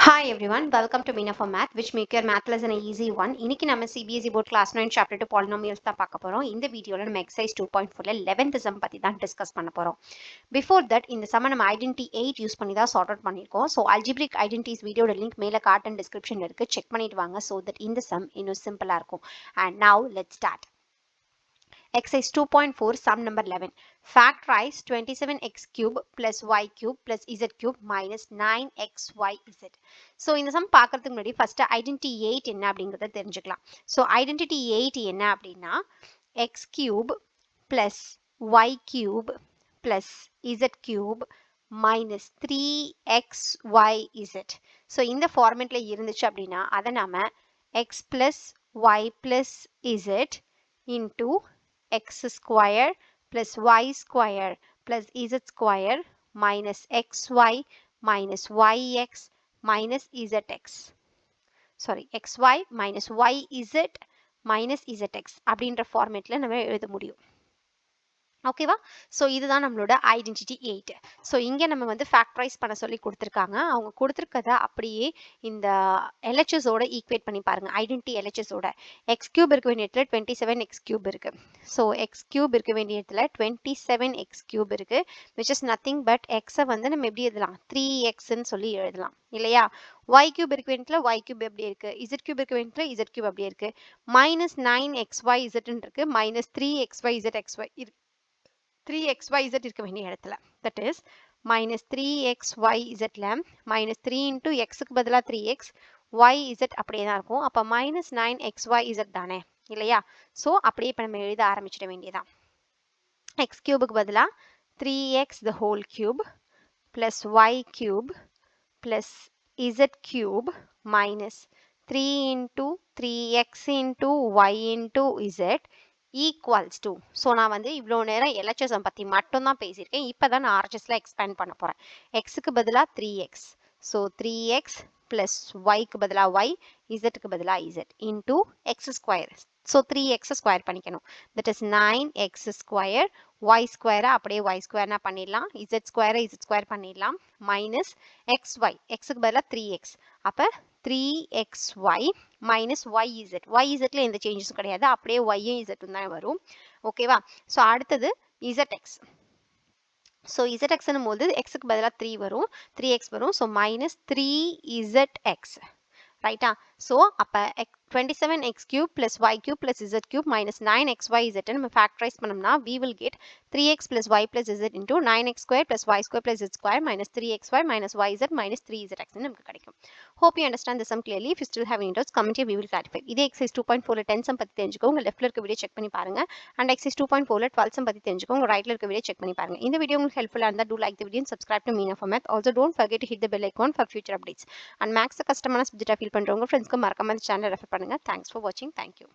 Hi everyone, welcome to Meena for Math, which make your math lesson an easy one. இன்னைக்கு நம்ம CBSE board class 9 chapter 2 polynomials தான் பார்க்க போறோம். இந்த வீடியோல நம்ம exercise 2.4ல 11th sum பத்தி தான் டிஸ்கஸ் பண்ண போறோம். Before that, இந்த sum நம்ம identity 8 யூஸ் பண்ணி தான் sort out பண்ணிருக்கோம். So algebraic identities வீடியோட லிங்க் மேல கார்ட் அண்ட் டிஸ்கிரிப்ஷன்ல இருக்கு. செக் பண்ணிட்டு வாங்க so that இந்த sum இன்னும் சிம்பிளா இருக்கும். And now let's start. Exercise 2.4 sum number 11. Factorize 27x cube plus y cube plus z cube minus 9xyz. So இந்த sum பார்க்கறதுக்கு முன்னாடி first identity 8 என்ன அப்படிங்கறத தெரிஞ்சுக்கலாம். So identity 8 என்ன அப்படின்னா x cube plus y cube plus z cube minus 3xyz. So இந்த ஃபார்மேட்ல இருந்துச்சு அப்படின்னா அதை நாம x plus y plus z into x square plus y square plus z square minus xy minus yx minus zx. Sorry, xy minus yz minus zx அப்படின்ற ஃபார்மேட்ல நம்ம எழுத முடியும். ஓகேவா? ஸோ இதுதான் நம்மளோட ஐடென்டிட்டி 8. ஸோ இங்கே நம்ம வந்து ஃபேக்டரைஸ் பண்ண சொல்லி கொடுத்துருக்காங்க. அவங்க கொடுத்துருக்கத அப்படியே இந்த எல்ஹெச்எஸோட ஈக்குவேட் பண்ணி பாருங்க. ஐடென்டிட்டி எல்ஹெச்எஸோட எக்ஸ் கியூப் இருக்க வேண்டிய இடத்துல 27 எக்ஸ் கியூப் இருக்கு. ஸோ எக்ஸ் கியூப் இருக்க வேண்டிய இடத்துல 27 எக்ஸ் கியூப் இருக்கு, விச் இஸ் நத்திங் பட் எக்ஸை வந்து நம்ம எப்படி எழுதலாம்? 3xன்னு சொல்லி எழுதலாம் இல்லையா? ஒய் கியூப் இருக்க வேண்டியதுல ஒய் கியூப் எப்படி இருக்கு, இசட் கியூப் இருக்க வேண்டியதுல இசட் கியூப் அப்படியே இருக்கு. மைனஸ் 9xyzன்னு இருக்கு, மைனஸ் 3xyzxy இருக்கு. 3xyz இருக்க வேண்டிய இடத்துல that is minus 3xyzல minus 3 into xக்கு பதிலா 3x yz அப்படியே தான் இருக்கும். அப்ப minus 9xyz தானே இல்லையா? ஸோ அப்படியே இப்போ நம்ம எழுத ஆரம்பிச்சிட வேண்டியதான். x கியூபுக்கு பதிலா 3x the whole cube plus y cube plus z cube minus 3 into 3x into y into z equals to. So நான் வந்து இவ்வளோ நேரம் எல்ஹெச்எஸ் பற்றி மட்டும்தான் பேசியிருக்கேன். இப்போ தான் நான் ஆர்ஹெச்எஸ்ல எக்ஸ்பேண்ட் பண்ண போகிறேன். எக்ஸுக்கு பதிலாக 3x. ஸோ 3x ப்ளஸ் ஒய்க்கு பதிலாக ஒய், இசட்டுக்கு பதிலாக Z into X square. So 3x square பண்ணிக்கணும். That is 9x square. Y ஸ்கொயரை அப்படியே ஒய் ஸ்கொயர்னா பண்ணிடலாம், இசட் ஸ்கொயரை இசட் ஸ்கொயர் பண்ணிடலாம், மைனஸ் xy. எக்ஸுக்கு பதிலாக 3x. அப்போ 3xy minus yz. yzல எந்த சேஞ்சஸும் கிடையாது, அப்படியே yயும் zம் தான் வரும். ஓகேவா? ஸோ அடுத்தது zx. ஸோ zxன்னும் போது xக்கு பதிலாக 3 வரும், 3x வரும். So minus 3zx. ரைட்டா? ஸோ அப்போ 27x cube plus y cube plus z cube minus 9xyz நம்ம ஃபேக்டரைஸ் பண்ணோம்னா we will get 3x plus y plus z into 9x square plus y square plus z square minus 3xy minus yz minus 3zx நமக்கு கிடைக்கும். Hope you understand the sum clearly. If you still have any doubts, comment here, we will clarify. இதே exercise 2.4ல 10 sum பத்தி தெரிஞ்சுக்கோ. உங்க லெஃப்ட்ல இருக்க video check பண்ணி பாருங்க. And exercise 2.4ல 12 sum பத்தி தெரிஞ்சுக்கோ. உங்க ரைட்ல இருக்க வீடியோ செக் பண்ணி பாருங்க. இந்த வீடியோ உங்களுக்கு ஹெல்ப்ஃபுல்லா இருந்தா do like the video and subscribe to Meena for Math. Also don't forget to hit the bell icon for future updates. And maths கஷ்டமான சப்ஜெக்ட்டா ஃபீல் பண்றவங்க ஃப்ரெண்ட்ஸ்க்கு மறக்காம இந்த சேனலை ரெஃபர் பண்ணுங்க. Thanks for watching. Thank you.